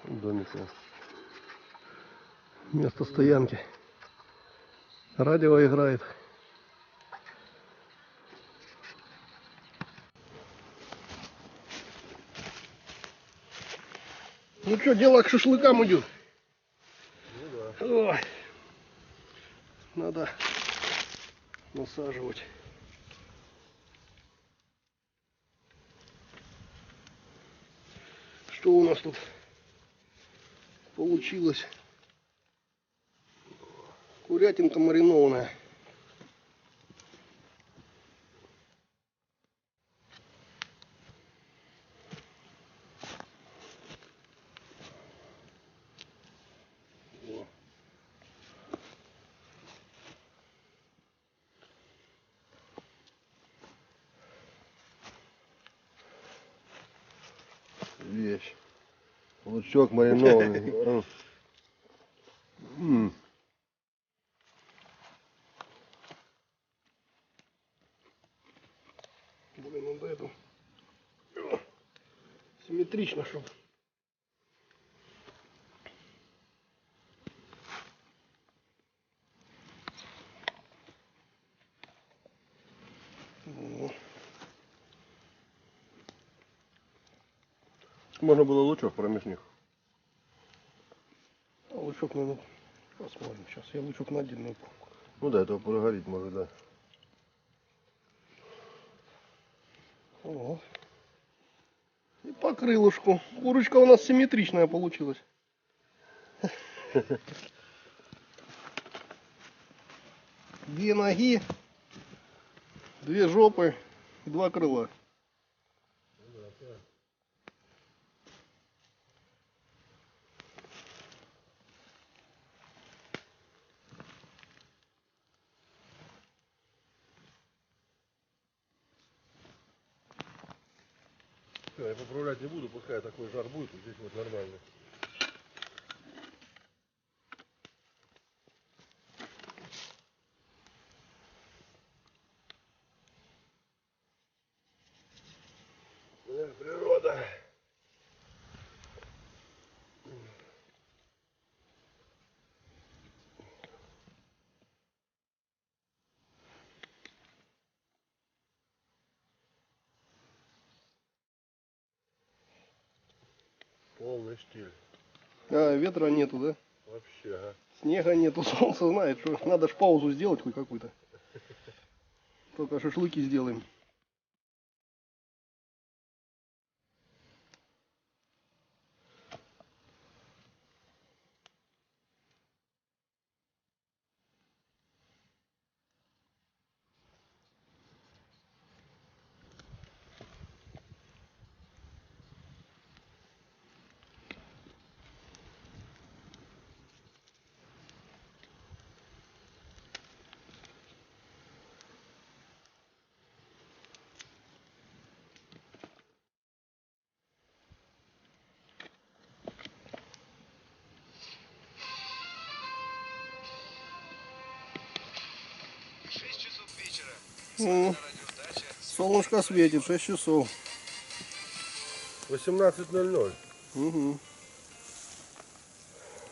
домике. Место стоянки. Радио играет. Ну что, дело к шашлыкам идет. Ну да. Ой. Надо насаживать. Что у нас тут получилось? Курятинка маринованная. Вещь. Лучок маринованный. Блин, надо эту симметрично, чтобы. Можно было лучок промеж них. А лучок надо. Посмотрим. Сейчас я лучок на отдельную палку. Ну да, этого прогореть может, да. О. И по крылышку. Курочка у нас симметричная получилась. Две ноги, две жопы и два крыла. Все, я поправлять не буду, пускай такой жар будет, вот здесь вот нормально. Природа. Полный штиль. А, ветра нету, да? Вообще, ага. Снега нету, солнце знает, что надо ж паузу сделать хоть какую-то. Только шашлыки сделаем. Солнышко светит, 6 часов. 18:00. Угу.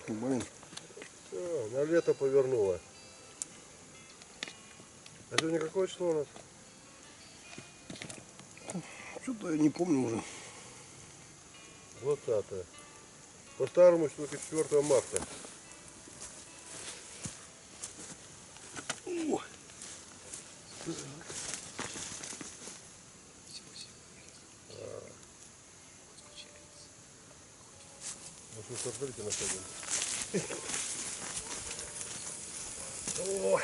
Блин. Все, на лето повернуло. А сегодня какое число у нас? Что-то я не помню уже. 20. По-старому только 4 марта. Ну что, смотрите на сегодня. Ой.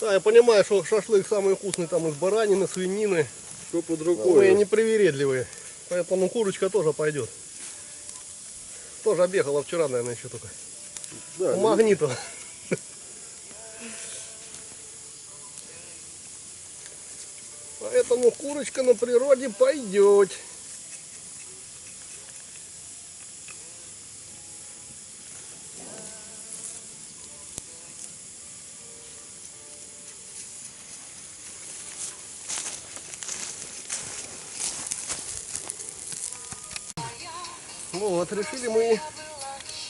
Да, я понимаю, что шашлык самый вкусный там из баранины, свинины. Что под Но рукой? мы непривередливые. Поэтому курочка тоже пойдет. Тоже бегала вчера, наверное, еще только. Да, У магнита. Поэтому курочка на природе пойдет. Вот, решили мы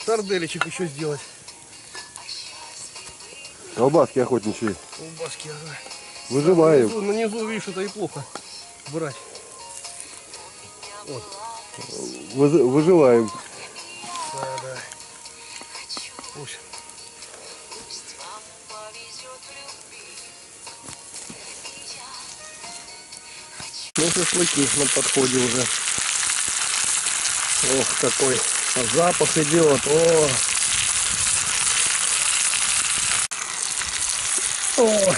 сарделечек еще сделать. Колбаски охотничьи. Колбаски, ага. Выживаем. На низу, видишь, это и плохо брать. Вот. Выживаем. Да, да. Пусть. Ну, шашлыки на подходе уже. Ох, какой запах идет. О,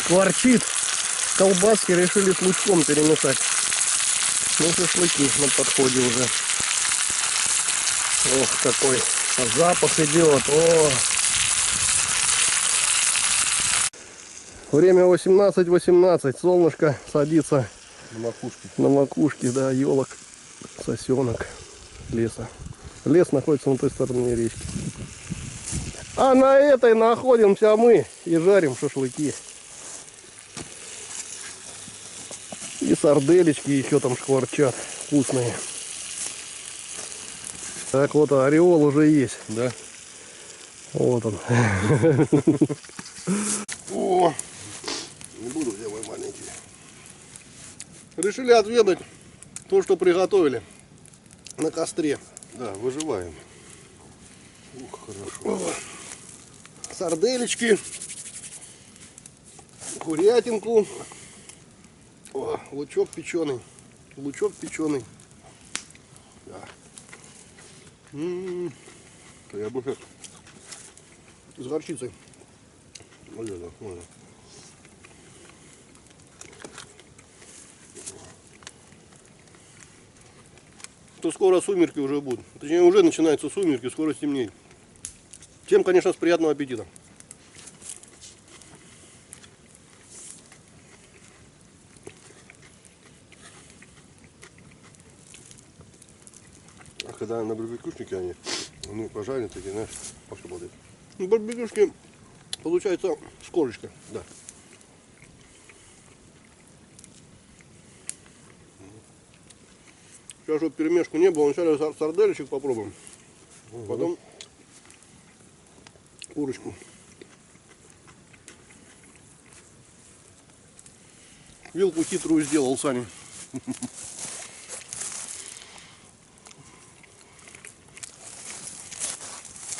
скворчит. Колбаски решили с лучком перемешать. Ну, шашлыки на подходе уже. Ох, какой запах идет. Время 18:18. Солнышко садится На макушке. на макушке, да, елок, сосенок, леса. Лес находится на той стороне речки. А на этой находимся мы и жарим шашлыки. И сарделечки еще там шкварчат вкусные. Так вот, ореол уже есть. Да. Вот он. О! Не буду, где мой маленький. Решили отведать то, что приготовили на костре. Да, выживаем. Ух, хорошо. Сарделечки, курятинку, лучок печеный. Лучок печеный. Да. Я бы сейчас... С горчицей. Вот это, вот это. То скоро сумерки уже будут. Точнее, уже начинаются сумерки, скоро стемнеет. Всем, конечно, с приятного аппетита. А когда на барбекюшнике они пожаренные такие, знаешь, вообще обалдеть. Ну, барбекюшки, получается, с корочкой. Да. Сейчас, чтобы перемешку не было, вначале сарделечек попробуем. Потом курочку. Вилку хитрую сделал Саня.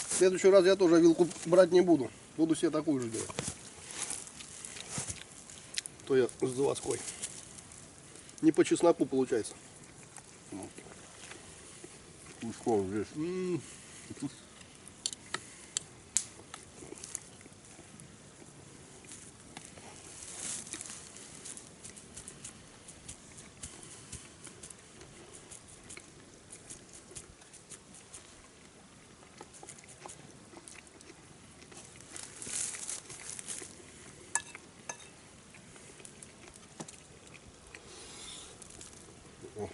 В следующий раз я тоже вилку брать не буду. Буду себе такую же делать. То я с заводской. Не по чесноку получается. Лучком здесь.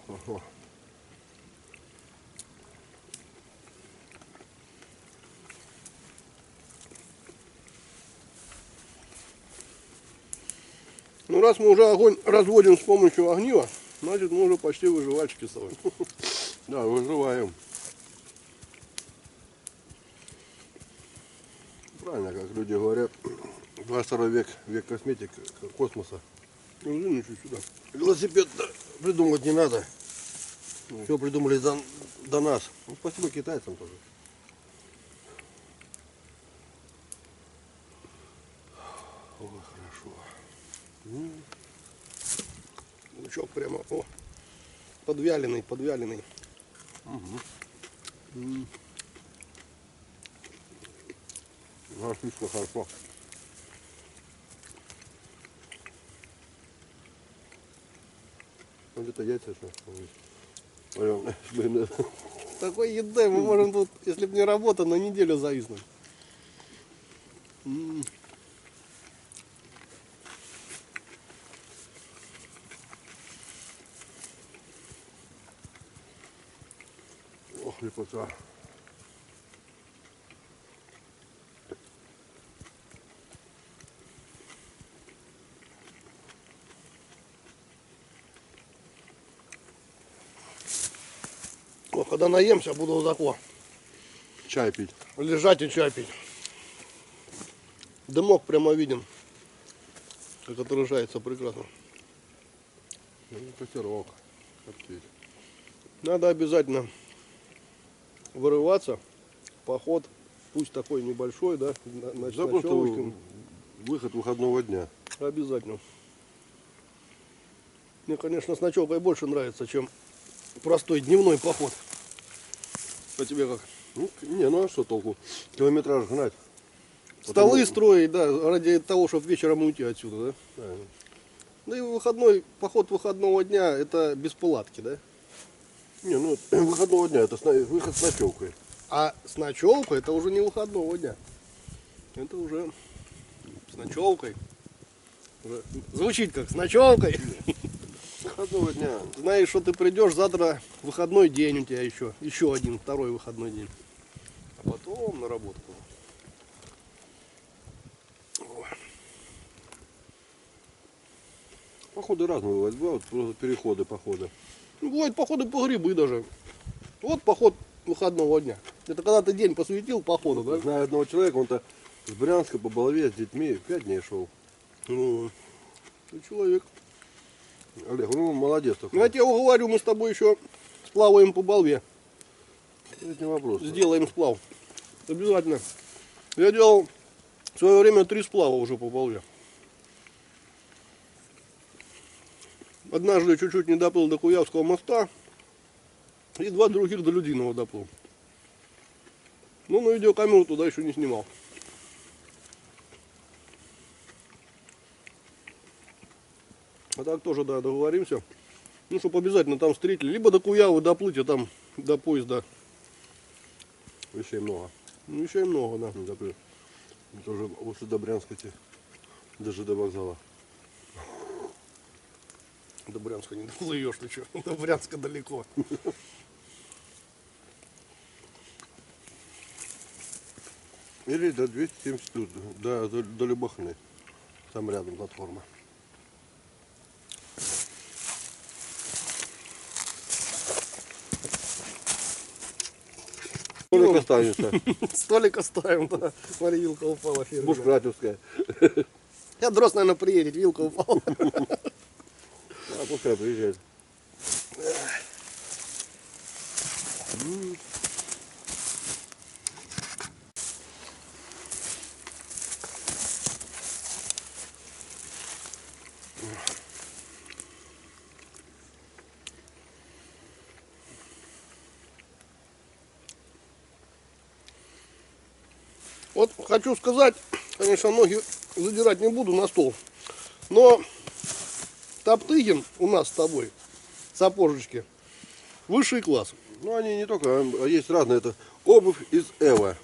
Ого. Ну, раз мы уже огонь разводим с помощью огнива, значит, мы уже почти выживальщики с тобой. Да, выживаем. Правильно, как люди говорят, 22 век, век косметик, космоса. Ну, чуть сюда. Велосипед придумывать не надо. Все придумали до нас. Ну, спасибо китайцам тоже. Ой, хорошо. Лучок прямо, подвяленный, подвяленный. Отлично, хорошо. Ну, где-то яйца еще. Такой еды мы можем тут, если бы не работа, на неделю зависнуть. Ох, лепота. О, Когда наемся, буду вот так вот Чай пить. лежать и чай пить. Дымок прямо виден, как отражается прекрасно. Ну, костерок. Коптить. Надо обязательно вырываться. Поход, пусть такой небольшой, да, Да, с просто ночевочкой. выход выходного дня. Обязательно. Мне, конечно, с ночевкой больше нравится, чем простой дневной поход. А тебе как? Ну, не, ну а что толку? Километраж гнать. Столы строить, да, ради того, чтобы вечером уйти отсюда, да? Правильно. Да и выходной, поход выходного дня, это без палатки, да? Не, ну выходного дня, это выход с ночевкой. А с ночевкой это уже не выходного дня. Это уже с ночевкой. Уже звучит как с ночевкой. Выходного дня. Знаешь, что ты придешь, завтра выходной день у тебя еще. Еще один, второй выходной день. А потом на работу. Походы разные бывают. Бывают просто переходы, походы. Ну, бывают походы по грибы даже. Вот поход выходного дня. Это когда ты день посвятил походу, да? Знаю одного человека, он-то с Брянска по Балове с детьми 5 дней шел. Ну, ты человек. Олег, ну молодец такой. Ну, я тебе говорю, мы с тобой еще сплаваем по Балве. Это не вопрос. Сделаем сплав. Обязательно. Я делал в свое время 3 сплава уже по Балве. Однажды чуть-чуть не доплыл до Куявского моста. И 2 других до Людиного доплыл. Ну, на видеокамеру туда еще не снимал. А так тоже, да, договоримся. Ну, чтобы обязательно там встретили. Либо до Куявы доплыть, а там до поезда. Вещей много. Ну, еще и много, да. Ну, допустим, это уже вот до Брянска идти. Даже до вокзала. До Брянска не доплывешь, ты что? До Брянска далеко. Или до 270 тут, до Любахны. Там рядом платформа. Столик останется. Столик оставим, да. Смотри, вилка упала. фирменная. Бушкратевская. Я дрос, наверное, приедет, вилка упала. А пускай приезжает. Вот хочу сказать, конечно, ноги задирать не буду на стол, но Топтыгин у нас с тобой, сапожечки, высший класс. Ну они не только, а есть разные. Это обувь из Эва.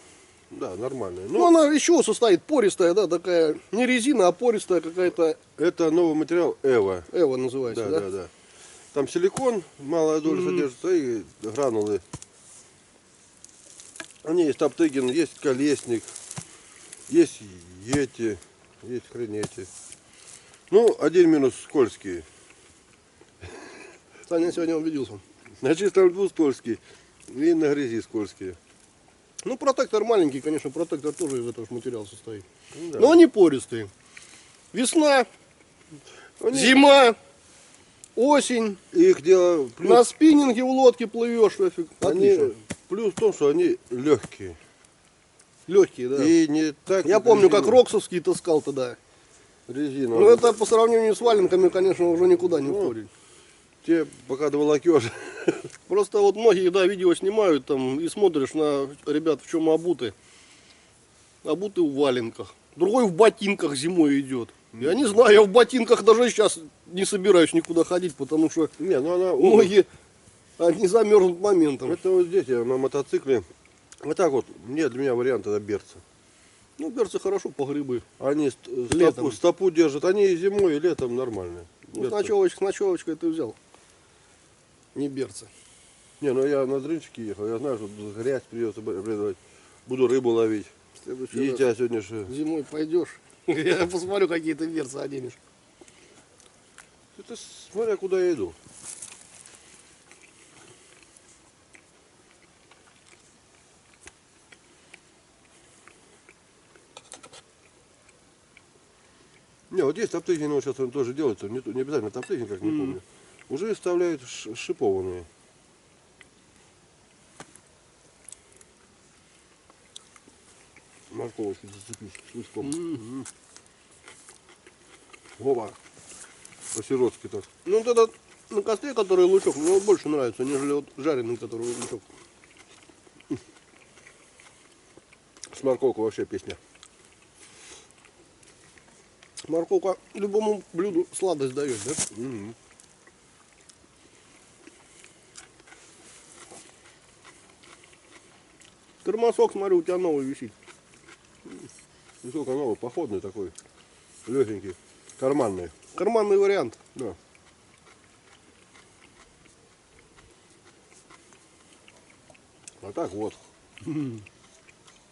Да, нормальная. Ну, Ну, она из чего состоит? Пористая, да, такая, не резина, а пористая какая-то, это новый материал Эва. Эва называется, Да, да? да, да. Там силикон, малая доля содержится, и гранулы. Они есть Топтыгин, есть Колесник, есть Йети, есть хрень эти. Ну, один минус скользкий. Саня сегодня убедился. На чистом льду скользкий и на грязи скользкие. Ну, протектор маленький, конечно, протектор тоже из этого же материала состоит. Ну, да. Но они пористые. Весна, Они- зима, осень, Их дело плюс, на спиннинге в лодке плывешь. они, плюс в том, что они легкие. Легкие, да. И не так. Я помню, как резиновые. Роксовский таскал тогда. Резина. Но это по сравнению с валенками, конечно, уже никуда не входит. Те, пока доволокешь. Просто вот многие, да, видео снимают там и смотришь на ребят, в чем обуты. Обуты в валенках. Другой в ботинках зимой идет. Я не знаю, я в ботинках даже сейчас не собираюсь никуда ходить, потому что Не, ну она ноги они замерзнут моментом. Это вот здесь я на мотоцикле. Вот так вот, для меня вариант это берцы. Ну, берцы хорошо по грибы. Они Летом. стопу держат, они и зимой, и летом нормальные. Ну, Берцы. с ночевочкой ты взял. Не берцы. Не, ну я на дрынчике ехал, я знаю, что грязь придется преодолевать. Буду рыбу ловить. В следующий И раз тебя сегодня же... зимой пойдешь. Я посмотрю, какие ты берцы оденешь. Это смотря куда я иду. Не, вот есть топтыгины, вот сейчас он тоже делается, не обязательно топтыгин, как не помню. Уже вставляют шипованные. Морковочку зацепись с лучком. Опа. По-сиротски так. Ну вот этот на костре, который лучок, мне вот больше нравится, нежели вот жареный, который лучок. С морковкой вообще песня. Морковка любому блюду сладость дает, да? Термосок, смотрю, у тебя новый висит. И сколько новый, походный такой. Легенький. Карманный. Карманный вариант. Да. А так вот.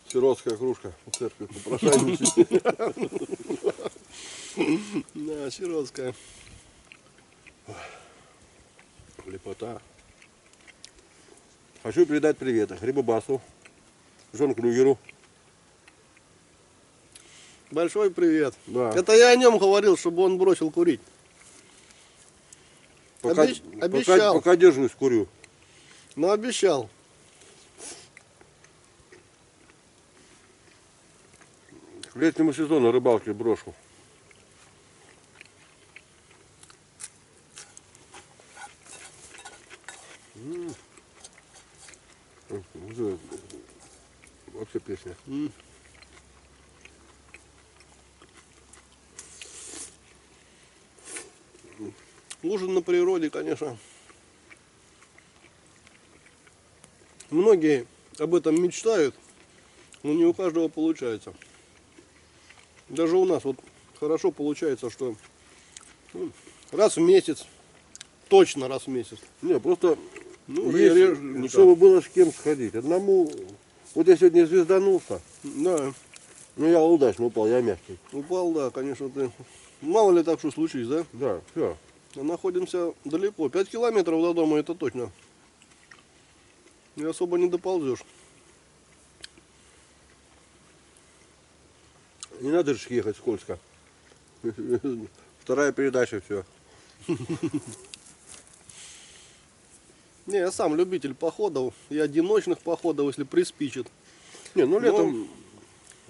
Сиротская кружка. В церкви попрошайничать. Да, сиротская. Лепота. Хочу передать привет Рибабасу, Жон Клюгеру. Большой привет. Да. Это я о нем говорил, чтобы он бросил курить. Обещал. Пока держусь, курю. Но обещал. К летнему сезону рыбалки брошу. Уже вообще песня. Ужин на природе, конечно. Многие об этом мечтают, но не у каждого получается. Даже у нас вот хорошо получается, что раз в месяц, точно раз в месяц. Не, просто Ну, есть, реже никак. чтобы было с кем сходить. Одному, вот я сегодня звезданулся, Да, но я удачно упал, я мягкий. упал, да, конечно, ты. Мало ли так что случись, да? Да, все. Находимся далеко. 5 километров до дома, это точно. И особо не доползешь. Не надо же ехать скользко. Вторая передача, все. Не, я сам любитель походов и одиночных походов, если приспичит. Не, ну летом,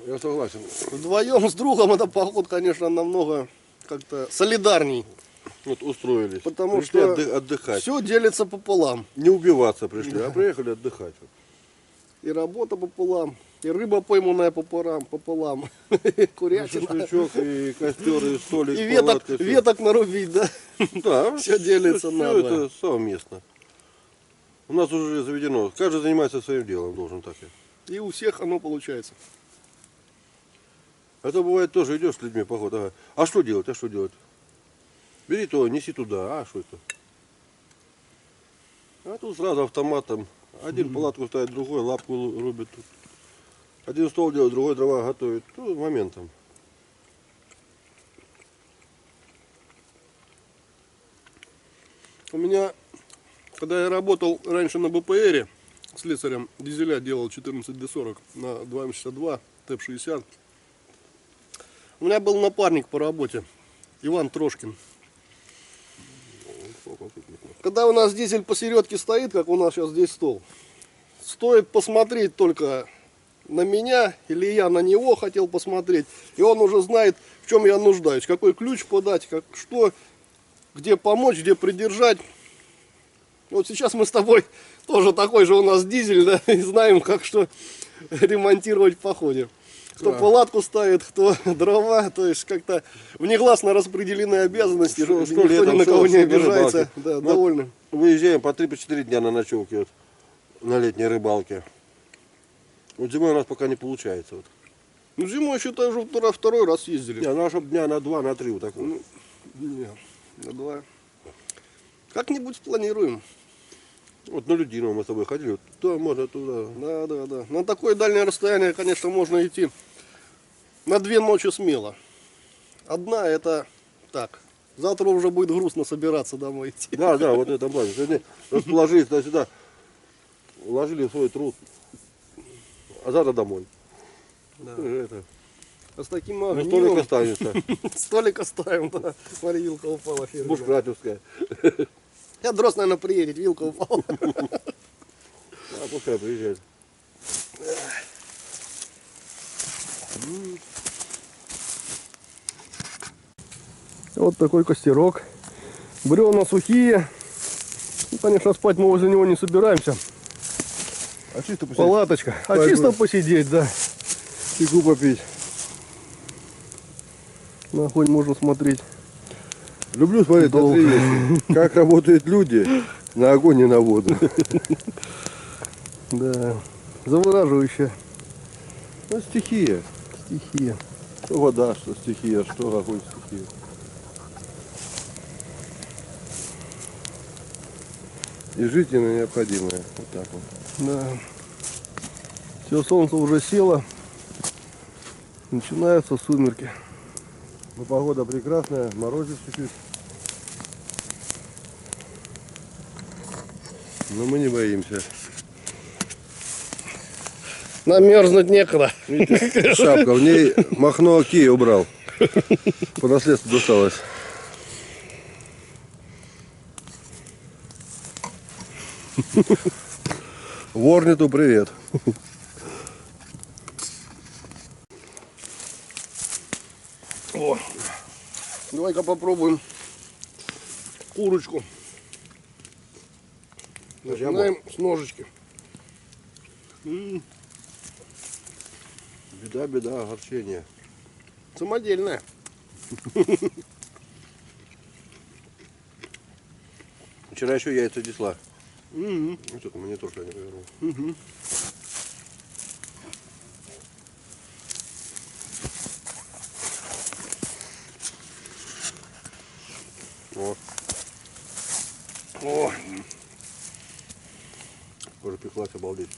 я согласен. Вдвоем с другом это поход, конечно, намного как-то солидарней. Вот устроились. Потому Пришли что отдыхать. все делится пополам. Не убиваться пришли, а приехали отдыхать. И работа пополам, и рыба пойманная пополам, и курятина, Шашлычок, и костер, и столик, и палатка, всё. веток нарубить, да? Да, Все делится на все два. это совместно. У нас уже заведено. Каждый занимается своим делом, должен так. И у всех оно получается. А то бывает тоже идешь с людьми поход. Ага. А что делать? А что делать? Бери то, неси туда. А что это? А тут сразу автоматом. Один палатку ставит, другой лапку рубит. Тут. Один стол делает, другой дрова готовит. Ну, моментом. У меня, когда я работал раньше на БПРе, слесарем дизеля делал 14D40 на 2М62, ТЭП-60. У меня был напарник по работе, Иван Трошкин. Когда у нас дизель посередке стоит, как у нас сейчас здесь стол, стоит посмотреть только на меня, или я на него хотел посмотреть, и он уже знает, в чем я нуждаюсь, какой ключ подать, как что, где помочь, где придержать. Вот сейчас мы с тобой, тоже такой же у нас дизель, да, и знаем, как что ремонтировать в походе. Кто Да. палатку ставит, кто дрова, то есть как-то внегласно распределены обязанности, Что никто летом, ни на кого что не на обижается, рыбалке. да, Вот довольны. Выезжаем по 3-4 дня на ночевке вот, на летней рыбалке. Вот зимой у нас пока не получается. Вот. Ну, зимой, считай, уже второй раз ездили. Не, ну а чтоб дня на 2, на 3 вот так вот. Ну, не, на 2. Как-нибудь спланируем. Вот на Людиново мы с тобой ходили, вот туда можно, туда. Да, да, да. На такое дальнее расстояние, конечно, можно идти на 2 ночи смело. Одна это так. Завтра уже будет грустно собираться домой идти. Да, да, вот это база. Сегодня расположились туда-сюда, уложили свой труд, а завтра домой. Да. Это, А с таким Ну, огнем... столик останется. Столик оставим, да. Смотри, вилка упала. хер знает. Бушкратовская. Я дрос, наверное, приедет, вилка упала. А пускай приезжает. Вот такой костерок. Бревна сухие. Ну, конечно, спать мы возле него не собираемся. А чисто посидеть. Палаточка. А Пойду. чисто посидеть, да. Фигу попить. На огонь можно смотреть. Люблю смотреть на Долго. три вещи. Как работают люди на огонь и на воду. Да. Завораживающая Ну, стихия. стихия. Что вода, что стихия, что огонь, стихия. И жизненно необходимое. Вот так вот. Да. Все, солнце уже село. Начинаются сумерки. Ну, погода прекрасная, морозит чуть-чуть. Но мы не боимся. Нам мерзнуть некогда. Видите, шапка, в ней махно оки убрал. По наследству досталось. Ворниту привет. О, давай-ка попробуем курочку. Начинаем с ножички. Беда, беда, огорчение. Самодельная. Вчера еще яйца несла. Мгм. Ну, только монитор не повернул. О, О, уже пеклась, обалдеть.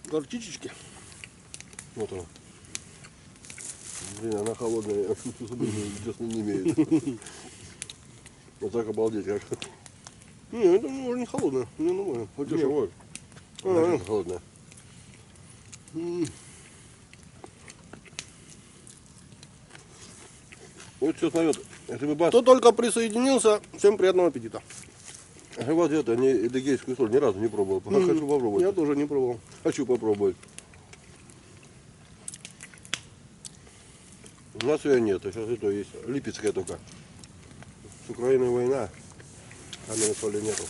горчичечки. Вот она. Блин, она холодная, честно, не имеет. Вот так обалдеть, как. Не, это уже не холодное. Не нормально. Вот Не, что? вот. Ага. Значит, холодная. Вот что знает. Если бы бас, Кто только присоединился, всем приятного аппетита. вот это, не эдегейскую соль ни разу не пробовал. Хочу попробовать. Я тоже не пробовал. Хочу попробовать. У нас ее нет, а сейчас это есть. Липецкая только. С Украиной война, а на соли нету.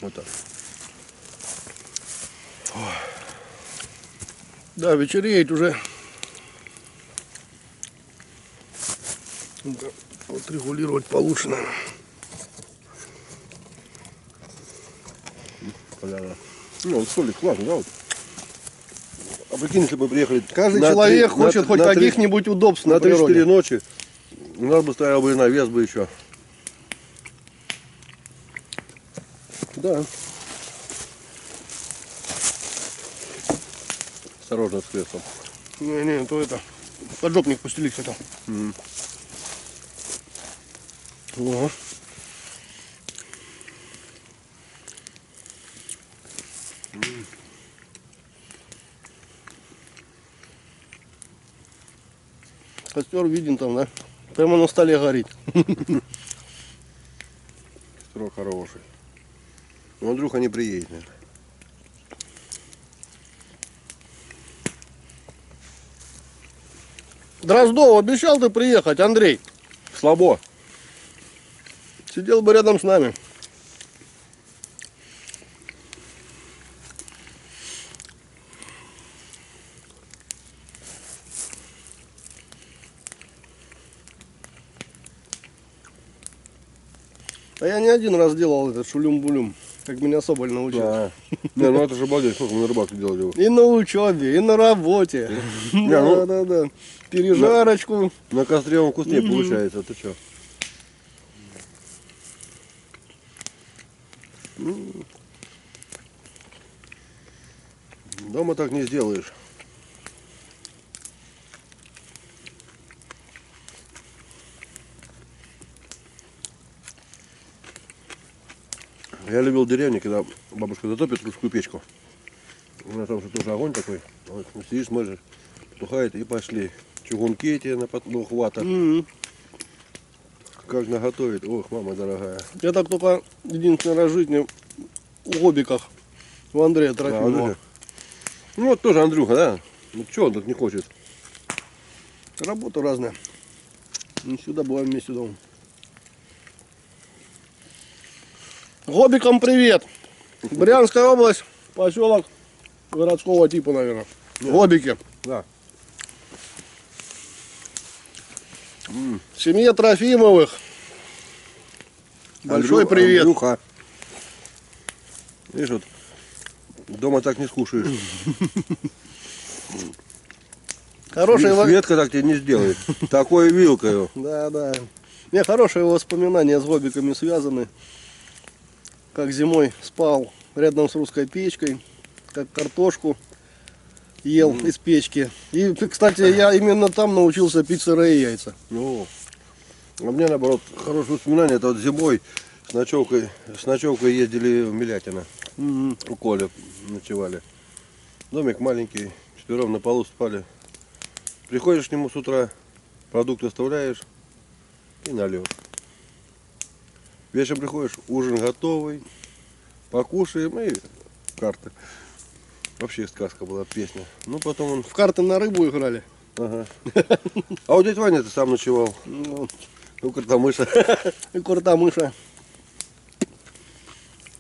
Вот так. Да, вечереет уже. Надо вот регулировать получше, наверное. Понятно. Ну, вот столик классный, да, вот. А прикинь, если бы приехали... Каждый на человек три- хочет на- хоть на три- каких-нибудь удобств на На 3-4 природе. ночи у нас бы стоял бы навес бы еще. Да. Осторожно с креслом. Не, то это. Поджопник постелить хотел. О. Костер виден там, да? Прямо на столе горит. Строк хороший. Ну, вдруг они приедут, наверное. Дроздов, обещал ты приехать, Андрей. Слабо. Сидел бы рядом с нами. А я не один раз делал этот шулюм-булюм, как меня Соболь научил. Да. Не, ну это же обалдеть, сколько мы на рыбалке делали его. И на учебе, и на работе. ну- Да. Пережарочку. На костре он вкуснее получается, ты что? Дома так не сделаешь. Я любил в деревне, когда бабушка затопит русскую печку. У нас там же тоже огонь такой. Вот, сидишь, смотришь, тухает и пошли. Чугунки эти на хвата. Как наготовит. Ох, мама дорогая. Я так только единственный раз в жизни в Гобиках у Андрея Трофимова. Андрюха. Ну вот тоже Андрюха, да? Ну что он тут не хочет? Работа разная. Не всегда бываем вместе дома. Гобикам привет! Брянская область, поселок городского типа, наверное. Гобики. Да. Семье Трофимовых. Большой привет. Андрюха. Видишь, вот дома так не скушаешь. Хорошие Светка так тебе не сделает. Такой вилкой. Да. Не, хорошие воспоминания с Гобиками связаны. Как зимой спал рядом с русской печкой, как картошку ел из печки. И, кстати, я именно там научился пить сырые яйца. Ну, а мне наоборот хорошее воспоминание, это вот зимой с ночевкой ездили в Милятино. У Коли ночевали. Домик маленький, четвером на полу спали. Приходишь к нему с утра, продукты оставляешь и на лед. Вечером приходишь, ужин готовый, покушаем и карты. Вообще сказка была, песня. Ну потом он... В карты на рыбу играли. Ага. А у дядь Ваня ты сам ночевал. Ну, У Картамыша. и курта-мыша.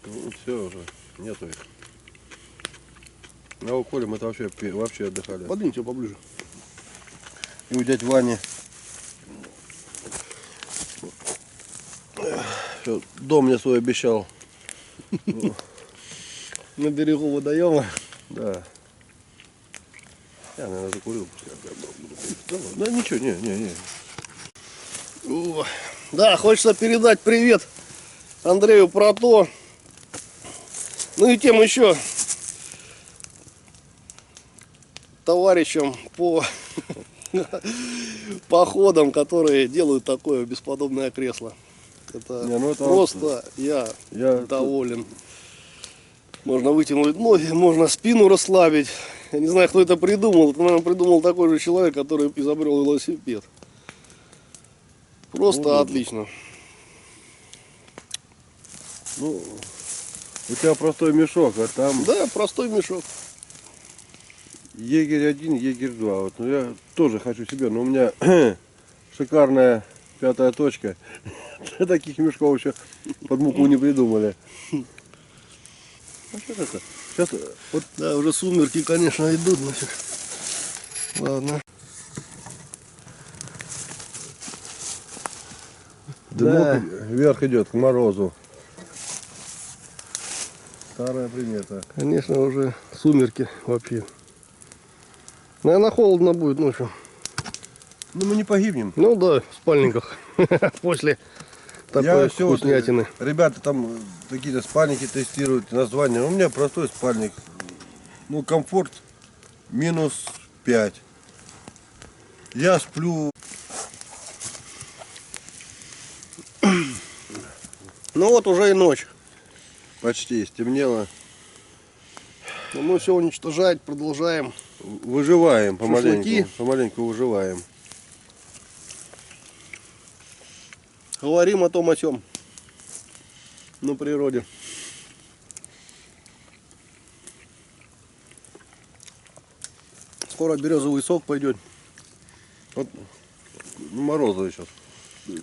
Ну все уже, нету их. А у Коли мы-то вообще отдыхали. Подвиньте поближе. И у дядь Вани. Всё, дом мне свой обещал. На берегу водоема. Да. Я, наверное, закурил. Да ничего, не. О, да, хочется передать привет Андрею Прото. Ну и тем еще товарищам по походам, которые делают такое бесподобное кресло. Это, Не, ну это просто я Я доволен. Можно вытянуть ноги, можно спину расслабить. Я не знаю, кто это придумал. Это, наверное, придумал такой же человек, который изобрел велосипед. Просто Удобно. отлично. Ну, у тебя простой мешок, а там Да, простой мешок. егерь 1, егерь 2. Вот, ну, я тоже хочу себе, но у меня шикарная 5-я точка. Таких мешков еще под муку не придумали. А что это? Сейчас вот Да, уже сумерки, конечно, идут. Значит. Ладно. дымок вверх идет к морозу. Старая примета. Конечно, уже сумерки вообще. Наверное, холодно будет ночью. Ну мы не погибнем. Ну да, в спальниках. После такой всё вот, вкуснятины. ребята там какие-то спальники тестируют, названия. У меня простой спальник. Ну, комфорт минус 5. Я сплю. Ну вот уже и ночь. Почти стемнело. Но мы все уничтожать продолжаем. Выживаем помаленьку. Шашлыки. Помаленьку выживаем. Говорим о том, о чем. На природе. Скоро березовый сок пойдет. Вот морозовый сейчас.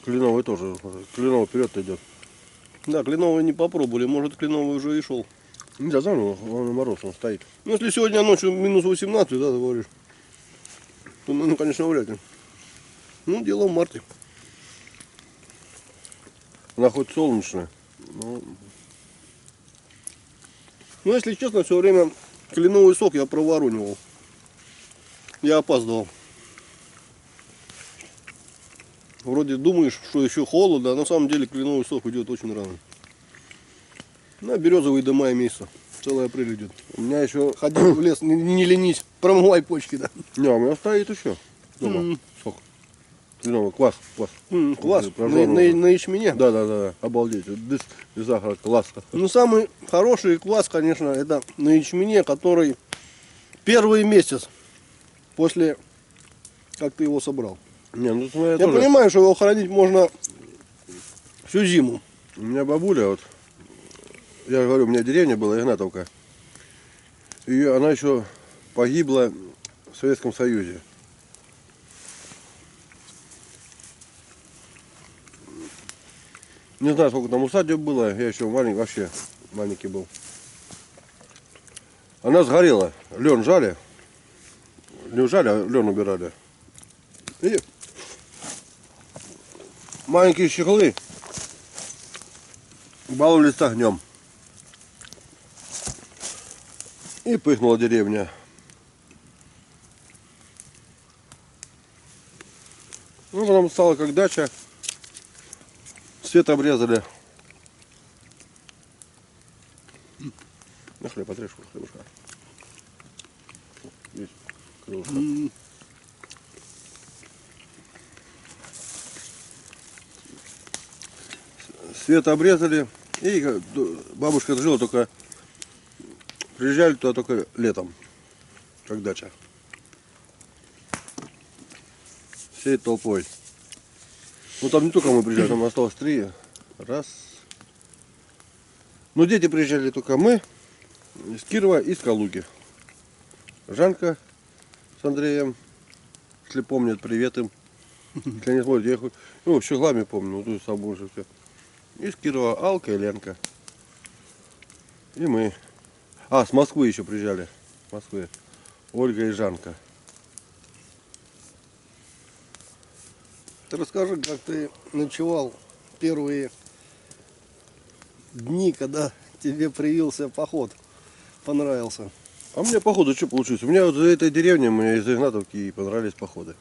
Кленовый тоже. Кленовый вперед идет. Да, кленовый не попробовали. Может, кленовый уже и шел. Нельзя, да, он мороз, он стоит. Ну, если сегодня ночью минус 18, да, ты говоришь, то, ну, конечно, вряд ли. Ну, дело в марте. Она хоть солнечная. Но... Ну, если честно, все время кленовый сок я проворонивал. Я опаздывал. Вроде думаешь, что еще холодно, а на самом деле кленовый сок идет очень рано. На березовый до мая месяца. Целый апрель идет. У меня еще... Ходи в лес, не ленись, промывай почки, да. Не, у меня стоит еще дома сок. Ну, квас, квас. Класс. На, Прожжённый. на ячмене. Да, обалдеть. Без сахара, класс. Ну, самый хороший квас, конечно, это на ячмене, который первый месяц после, как ты его собрал. Не, ну смотри, Я тоже. понимаю, что его хранить можно всю зиму. У меня бабуля, вот, я говорю, у меня деревня была, Игнатовка. И она еще погибла в Советском Союзе. Не знаю, сколько там усадеб было, я еще маленький, вообще маленький был. Она сгорела, лен жали, не жали, а лен убирали. И маленькие щеглы баловались огнем. И пыхнула деревня. Ну, потом стало как дача. Свет обрезали. На хлеб отрежь, хлебушка. Есть крылышко. Свет обрезали. И бабушка жила только, приезжали туда только летом, как дача. Всей толпой. Ну там не только мы приезжали, там осталось 3. Раз. Ну дети приезжали только мы, из Кирова и из Калуги. Жанка с Андреем, если помнят, привет им. Если не смотрят, я их, ну, щеглами помню, вот сам больше все. Из Кирова Алка и Ленка. И мы. А, с Москвы еще приезжали. С Москвы. Ольга и Жанка. Ты расскажи, как ты ночевал первые дни, когда тебе привился поход. Понравился. А мне походу что получилось? У меня вот за этой деревней, мне из Игнатовки и понравились походы.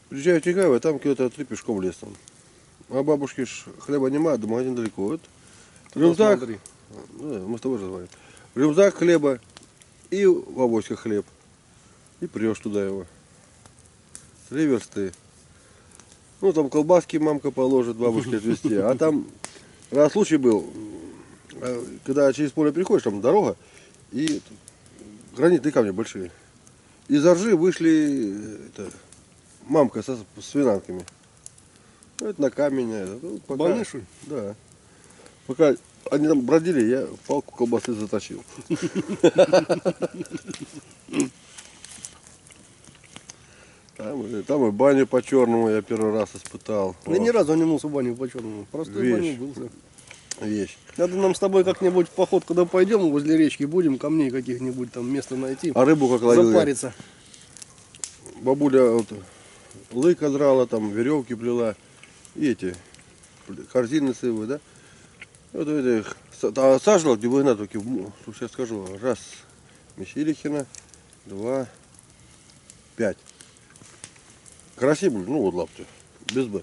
Приезжаю в Тигаево, там километра 3 пешком лесом. А бабушки ж хлеба нема, до магазина далеко. Вот. Рюкзак, Посмотри. ну, мы с тобой разговариваем. Рюкзак хлеба и в авоськах хлеб. И прешь туда его. 3 версты. Ну там колбаски мамка положит, бабушке отвезти. А там раз случай был, когда через поле приходишь, там дорога и гранитные камни большие. Из ржи вышли мамка со свинанками. Ну, это на камень. Ну, пока, Больны, что ли? да. Пока они там бродили, я палку колбасы заточил. Там и баню по черному я первый раз испытал. Я ни разу не мылся в баню по черному. Просто в Вещь. баню мылся. Вещь. Надо нам с тобой как-нибудь в поход, когда пойдем возле речки, будем камней каких-нибудь там место найти. А рыбу как ловил? Запариться. Бабуля вот, лыка драла, там веревки плела. И эти корзины сывые, да? Вот этих сажал, где в Игнатовке, сейчас скажу, раз Месилихина, 2, 5. Красиво, ну вот лапти, без Б.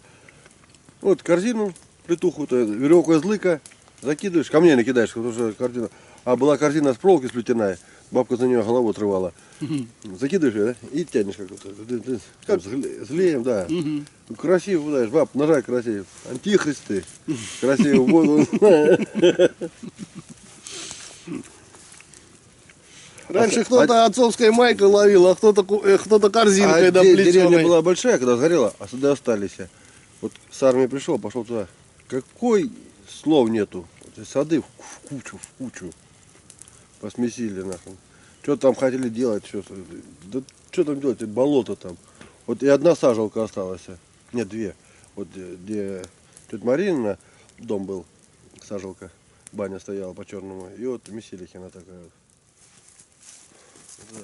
Вот корзину, плетуху, веревку из лыка, закидываешь, ко мне накидаешь, потому что корзина. А была корзина с проволоки сплетенная, бабка за нее голову отрывала. Закидываешь ее, да, и тянешь как злеем, да. Красиво, знаешь, баб, нажай красиво. Антихрист ты. Красиво в воду. Раньше кто-то отцовской майкой ловил, а кто-то корзинкой Деревня доплетенной. была большая, когда сгорела, а сюда остались. Вот с армии пришел, пошел туда. Какой слов нету. Вот сады в кучу. Посмесили нахуй. Что там хотели делать, да что там делать, болото там. Вот и одна сажалка осталась. Нет, 2. Вот где тетя Марина дом был, сажалка, баня стояла по черному. И вот Месилихина такая вот. Да.